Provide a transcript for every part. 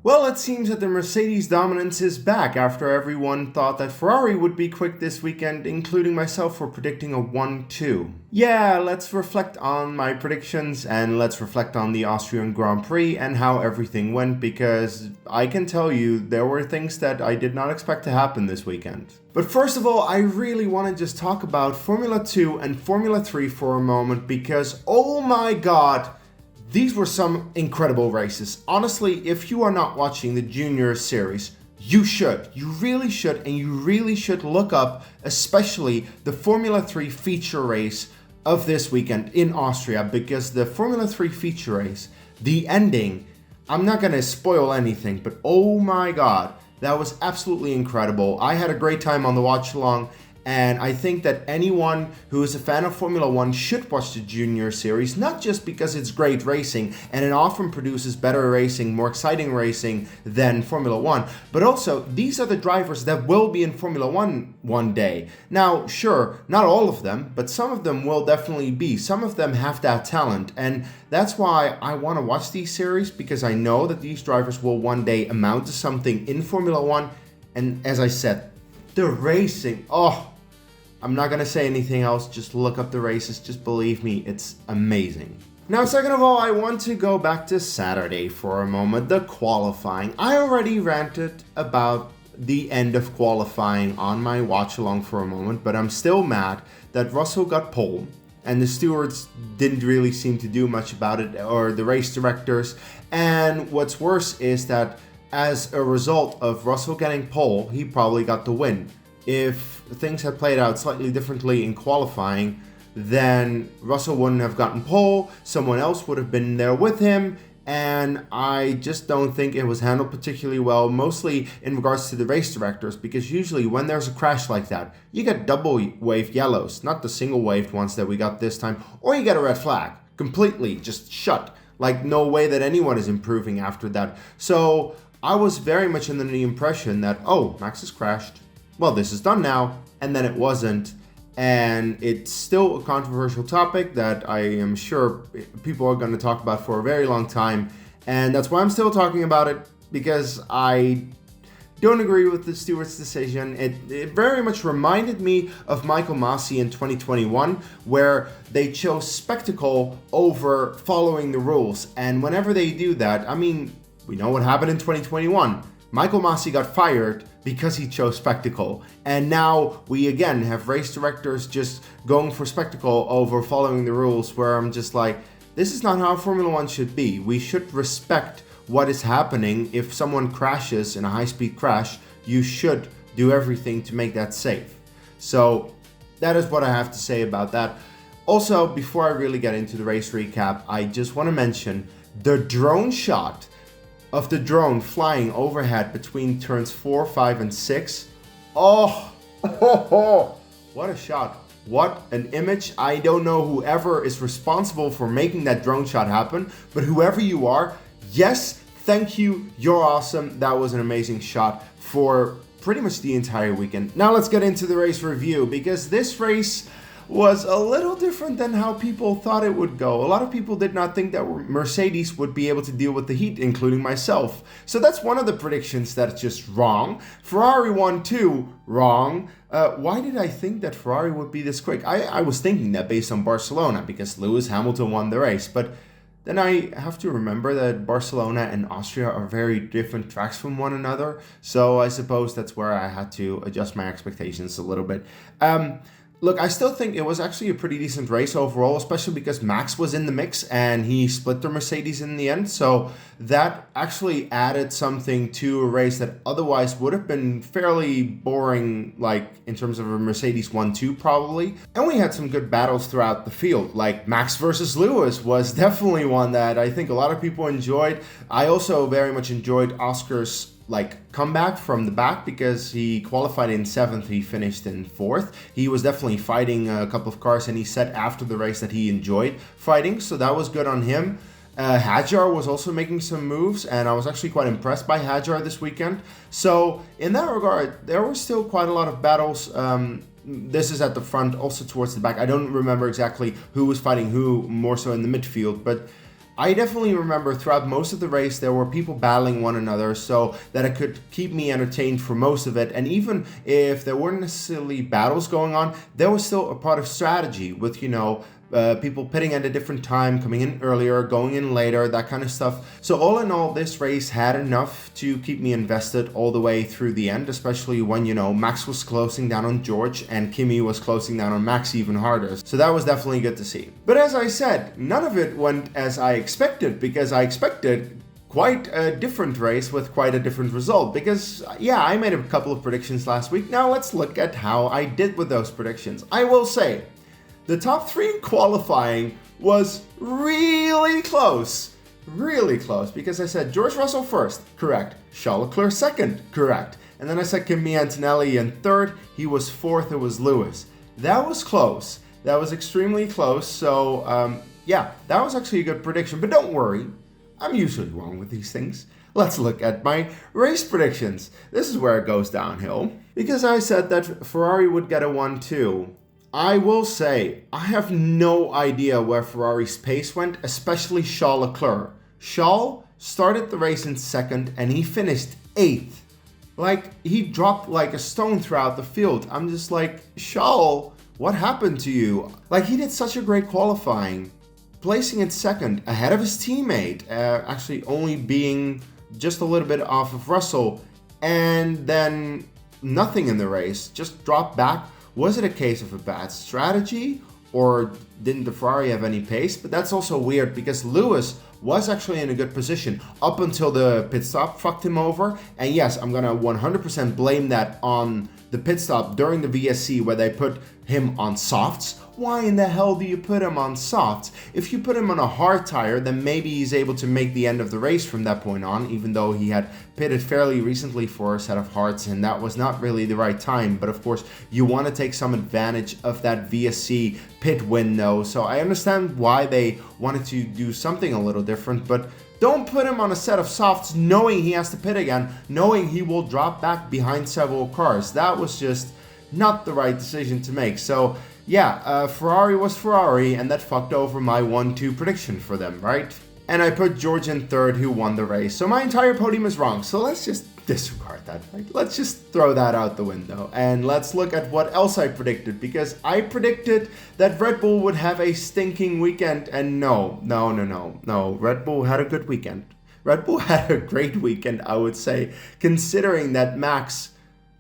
Well, it seems that the Mercedes dominance is back after everyone thought that Ferrari would be quick this weekend, including myself for predicting a 1-2. Yeah, let's reflect on my predictions and let's reflect on the Austrian Grand Prix and how everything went, because I can tell you there were things that I did not expect to happen this weekend. But first of all, I really want to just talk about Formula 2 and Formula 3 for a moment, because oh my god, these were some incredible races. Honestly, if you are not watching the Junior Series, you should. You really should, and you really should look up especially the Formula 3 feature race of this weekend in Austria, because the Formula 3 feature race, the ending, I'm not going to spoil anything, but oh my god, that was absolutely incredible. I had a great time on the watch along. And I think that anyone who is a fan of Formula 1 should watch the Junior Series, not just because it's great racing and it often produces better racing, more exciting racing than Formula 1, but also these are the drivers that will be in Formula 1 one day. Now, sure, not all of them, but some of them will definitely be. Some of them have that talent, and that's why I want to watch these series, because I know that these drivers will one day amount to something in Formula 1. And as I said, the racing, I'm not going to say anything else, just look up the races, just believe me, it's amazing. Now, second of all, I want to go back to Saturday for a moment, the qualifying. I already ranted about the end of qualifying on my watch along for a moment, but I'm still mad that Russell got pole and the stewards didn't really seem to do much about it, or the race directors. And what's worse is that as a result of Russell getting pole, he probably got the win. If things had played out slightly differently in qualifying, then Russell wouldn't have gotten pole, someone else would have been there with him, and I just don't think it was handled particularly well, mostly in regards to the race directors, because usually when there's a crash like that, you get double waved yellows, not the single waved ones that we got this time, or you get a red flag, completely just shut, like no way that anyone is improving after that. So I was very much under the impression that, oh, Max has crashed, well, this is done now, and then it wasn't. And it's still a controversial topic that I am sure people are going to talk about for a very long time. And that's why I'm still talking about it, because I don't agree with the stewards' decision. It very much reminded me of Michael Masi in 2021, where they chose spectacle over following the rules. And whenever they do that, I mean, we know what happened in 2021. Michael Masi got fired because he chose spectacle. And now we again have race directors just going for spectacle over following the rules, where I'm just like, this is not how Formula 1 should be. We should respect what is happening. If someone crashes in a high-speed crash, you should do everything to make that safe. So that is what I have to say about that. Also, before I really get into the race recap, I just want to mention the drone shot of the drone flying overhead between turns 4, 5, and 6. Oh, what a shot. What an image. I don't know whoever is responsible for making that drone shot happen, but whoever you are, yes, thank you, you're awesome. That was an amazing shot for pretty much the entire weekend. Now let's get into the race review, because this race was a little different than how people thought it would go. A lot of people did not think that Mercedes would be able to deal with the heat, including myself. So that's one of the predictions that's just wrong. Ferrari won too, wrong. Why did I think that Ferrari would be this quick? I was thinking that based on Barcelona, because Lewis Hamilton won the race, but then I have to remember that Barcelona and Austria are very different tracks from one another. So I suppose that's where I had to adjust my expectations a little bit. Look, I still think it was actually a pretty decent race overall, especially because Max was in the mix and he split the Mercedes in the end. So that actually added something to a race that otherwise would have been fairly boring, like in terms of a Mercedes 1-2 probably. And we had some good battles throughout the field, like Max versus Lewis was definitely one that I think a lot of people enjoyed. I also very much enjoyed Oscar's comeback from the back, because he qualified in 7th, he finished in 4th. He was definitely fighting a couple of cars, and he said after the race that he enjoyed fighting, so that was good on him. Hadjar was also making some moves, and I was actually quite impressed by Hadjar this weekend. So in that regard, there were still quite a lot of battles. This is at the front, also towards the back. I don't remember exactly who was fighting who, more so in the midfield, but I definitely remember throughout most of the race there were people battling one another so that it could keep me entertained for most of it. And even if there weren't necessarily battles going on, there was still a part of strategy with, people pitting at a different time, coming in earlier, going in later, that kind of stuff. So all in all, this race had enough to keep me invested all the way through the end, especially when, Max was closing down on George and Kimi was closing down on Max even harder. So that was definitely good to see. But as I said, none of it went as I expected, because I expected quite a different race with quite a different result. Because, I made a couple of predictions last week. Now let's look at how I did with those predictions. I will say, the top 3 in qualifying was really close, because I said George Russell first, correct. Charles Leclerc second, correct. And then I said Kimi Antonelli in third, he was fourth, it was Lewis. That was close, that was extremely close, so that was actually a good prediction, but don't worry, I'm usually wrong with these things. Let's look at my race predictions. This is where it goes downhill, because I said that Ferrari would get a 1-2. I will say, I have no idea where Ferrari's pace went, especially Charles Leclerc. Charles started the race in second and he finished 8th. He dropped like a stone throughout the field. I'm just like, Charles, what happened to you? He did such a great qualifying, placing in second ahead of his teammate, actually only being just a little bit off of Russell, and then nothing in the race, just dropped back. Was it a case of a bad strategy, or didn't the Ferrari have any pace? But that's also weird, because Lewis was actually in a good position up until the pit stop fucked him over. And yes, I'm gonna 100% blame that on the pit stop during the VSC where they put him on softs. Why in the hell do you put him on softs? If you put him on a hard tire, then maybe he's able to make the end of the race from that point on, even though he had pitted fairly recently for a set of hards, and that was not really the right time. But of course, you want to take some advantage of that VSC pit window. So I understand why they wanted to do something a little different, but don't put him on a set of softs knowing he has to pit again, knowing he will drop back behind several cars. That was just not the right decision to make. So Ferrari was Ferrari, and that fucked over my 1-2 prediction for them, right? And I put George in third, who won the race. So my entire podium is wrong. So let's just disregard that, right? Let's just throw that out the window. And let's look at what else I predicted, because I predicted that Red Bull would have a stinking weekend. And no. Red Bull had a good weekend. Red Bull had a great weekend, I would say, considering that Max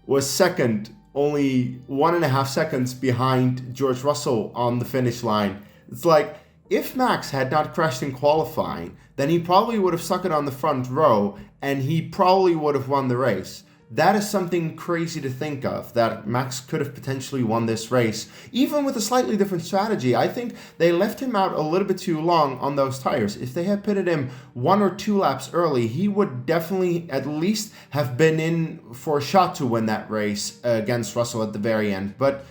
was second, only 1.5 seconds behind George Russell on the finish line. It's like, if Max had not crashed in qualifying, then he probably would have stuck it on the front row and he probably would have won the race. That is something crazy to think of, that Max could have potentially won this race, even with a slightly different strategy. I think they left him out a little bit too long on those tires. If they had pitted him 1 or 2 laps early, he would definitely at least have been in for a shot to win that race against Russell at the very end. But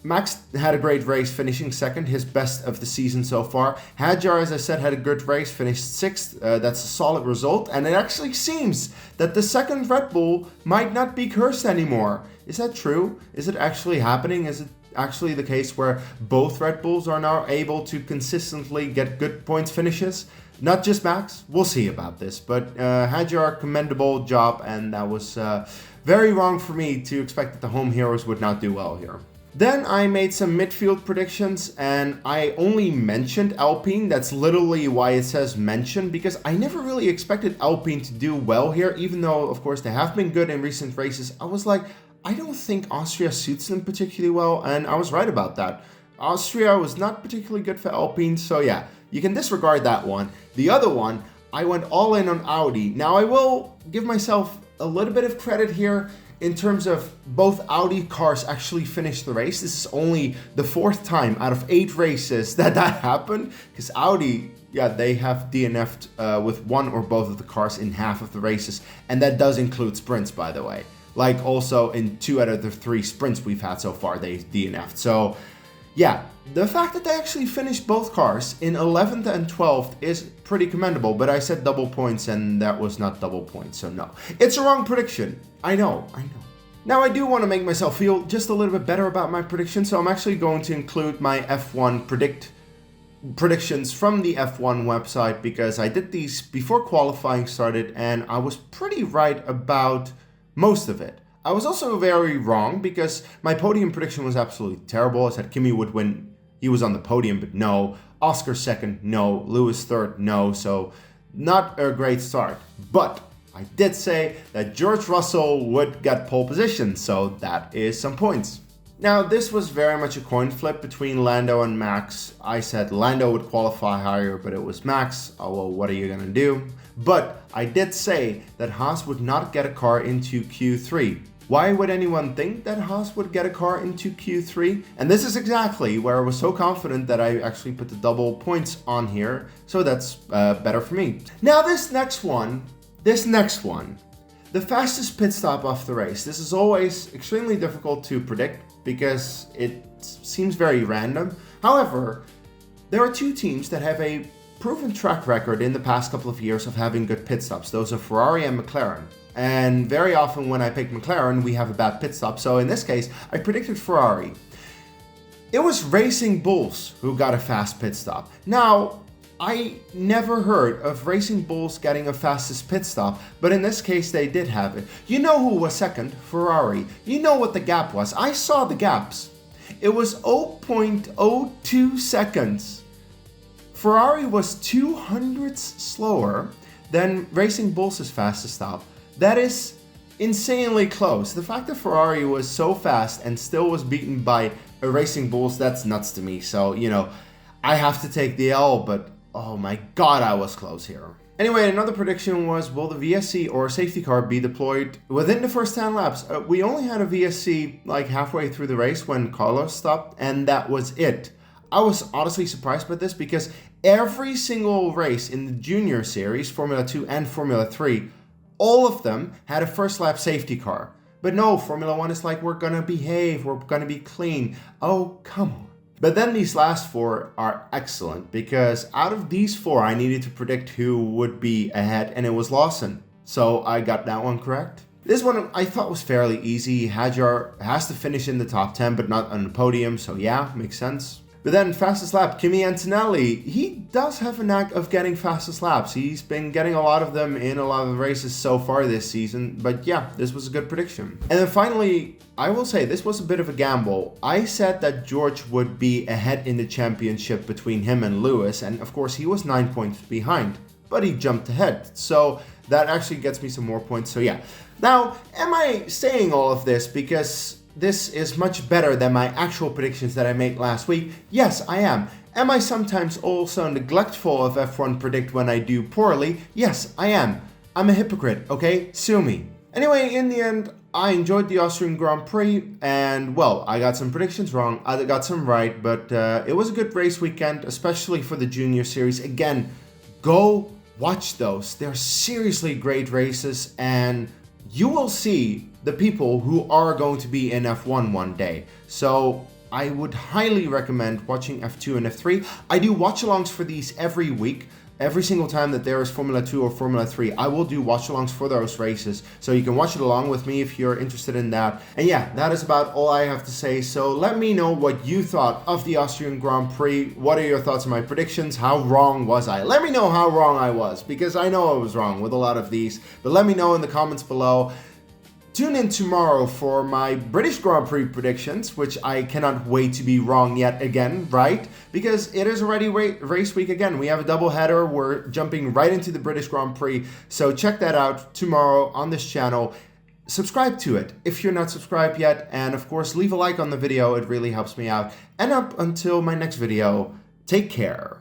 Max had a great race, finishing second, his best of the season so far. Hadjar, as I said, had a good race, finished 6th. That's a solid result. And it actually seems that the second Red Bull might not be cursed anymore. Is that true? Is it actually happening? Is it actually the case where both Red Bulls are now able to consistently get good points finishes? Not just Max. We'll see about this. But Hadjar, commendable job. And that was very wrong for me to expect that the home heroes would not do well here. Then I made some midfield predictions, and I only mentioned Alpine. That's literally why it says mention, because I never really expected Alpine to do well here, even though, of course, they have been good in recent races. I was like, I don't think Austria suits them particularly well, and I was right about that. Austria was not particularly good for Alpine, so yeah, you can disregard that one. The other one, I went all in on Audi. Now, I will give myself a little bit of credit here. In terms of both Audi cars actually finished the race. This is only the 4th time out of 8 races that happened. Because Audi, they have DNF'd with 1 or both of the cars in half of the races. And that does include sprints, by the way. Like also in 2 out of the 3 sprints we've had so far, they DNF'd. So the fact that they actually finished both cars in 11th and 12th is pretty commendable, but I said double points and that was not double points, so no. It's a wrong prediction. I know. Now I do want to make myself feel just a little bit better about my prediction, so I'm actually going to include my F1 predict predictions from the F1 website because I did these before qualifying started and I was pretty right about most of it. I was also very wrong because my podium prediction was absolutely terrible. I said Kimi would win. He was on the podium, but no. Oscar second, no. Lewis third, no. So not a great start. But I did say that George Russell would get pole position, so that is some points. Now, this was very much a coin flip between Lando and Max. I said Lando would qualify higher, but it was Max. Oh, well, what are you gonna do? But I did say that Haas would not get a car into Q3. Why would anyone think that Haas would get a car into Q3? And this is exactly where I was so confident that I actually put the double points on here. So that's better for me. Now this next one, the fastest pit stop of the race. This is always extremely difficult to predict because it seems very random. However, there are two teams that have a proven track record in the past couple of years of having good pit stops. Those are Ferrari and McLaren. And very often when I pick McLaren, we have a bad pit stop. So in this case, I predicted Ferrari. It was Racing Bulls who got a fast pit stop. Now, I never heard of Racing Bulls getting a fastest pit stop, but in this case they did have it. You know who was second? Ferrari. You know what the gap was. I saw the gaps. It was 0.02 seconds. Ferrari was 200ths slower than Racing Bulls' fastest stop. That is insanely close. The fact that Ferrari was so fast and still was beaten by a Racing Bulls, that's nuts to me. So, you know, I have to take the L, but oh my god, I was close here. Anyway, another prediction was, will the VSC or safety car be deployed within the first 10 laps? We only had a VSC like halfway through the race when Carlos stopped, and that was it. I was honestly surprised by this because every single race in the Junior Series, Formula 2 and Formula 3, all of them had a first lap safety car. But no, Formula 1 is like, we're gonna behave, we're gonna be clean. Oh, come on. But then these last four are excellent because out of these four, I needed to predict who would be ahead, and it was Lawson. So I got that one correct. This one I thought was fairly easy. Hadjar has to finish in the top 10, but not on the podium. So yeah, makes sense. But then fastest lap, Kimi Antonelli. He does have a knack of getting fastest laps. He's been getting a lot of them in a lot of races so far this season. But yeah, this was a good prediction. And then finally, I will say this was a bit of a gamble. I said that George would be ahead in the championship between him and Lewis. And of course, he was 9 points behind. But he jumped ahead. So that actually gets me some more points. So yeah. Now, am I saying all of this because this is much better than my actual predictions that I made last week? Yes, I am. Am I sometimes also neglectful of F1 predict when I do poorly? Yes, I am. I'm a hypocrite, okay? Sue me. Anyway, in the end, I enjoyed the Austrian Grand Prix, and well, I got some predictions wrong, I got some right, but it was a good race weekend, especially for the Junior Series. Again, go watch those. They're seriously great races, and you will see the people who are going to be in F1 one day. So I would highly recommend watching F2 and F3. I do watch-alongs for these every week. Every single time that there is Formula 2 or Formula 3, I will do watch-alongs for those races. So you can watch it along with me if you're interested in that. And yeah, that is about all I have to say. So let me know what you thought of the Austrian Grand Prix. What are your thoughts on my predictions? How wrong was I? Let me know how wrong I was, because I know I was wrong with a lot of these. But let me know in the comments below. Tune in tomorrow for my British Grand Prix predictions, which I cannot wait to be wrong yet again, right? Because it is already race week again. We have a double header. We're jumping right into the British Grand Prix. So check that out tomorrow on this channel. Subscribe to it if you're not subscribed yet. And of course, leave a like on the video. It really helps me out. And up until my next video, take care.